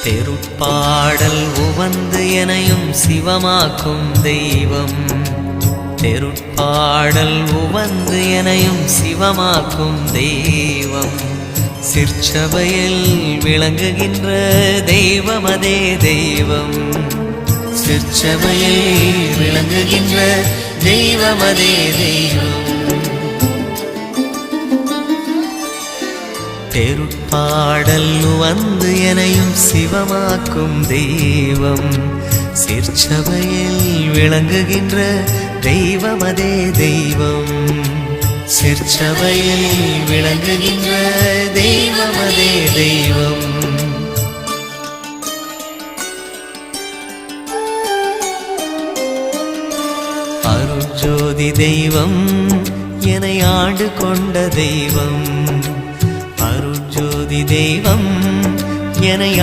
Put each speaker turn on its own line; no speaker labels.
தெருட்பாடல் உவந்து எனையும் சிவமாக்கும் தெய்வம். தெருட்பாடல் உவந்து எனையும் சிவமாக்கும் தெய்வம். சிற்சபையில் விளங்குகின்ற தெய்வமதே தெய்வம். சிற்சபையில் விளங்குகின்ற தெய்வமதே தெய்வம். தெருட்பாடல் வந்து எனையும் சிவமாக்கும் தெய்வம். சிற்சபையில் விளங்குகின்ற தெய்வமதே தெய்வம். சிற்சபையில் விளங்குகின்ற தெய்வமதே தெய்வம். அருட்ஜோதி தெய்வம் என்னை ஆண்டு கொண்ட தெய்வம். அருட்ஜோதி தெய்வம் என்னை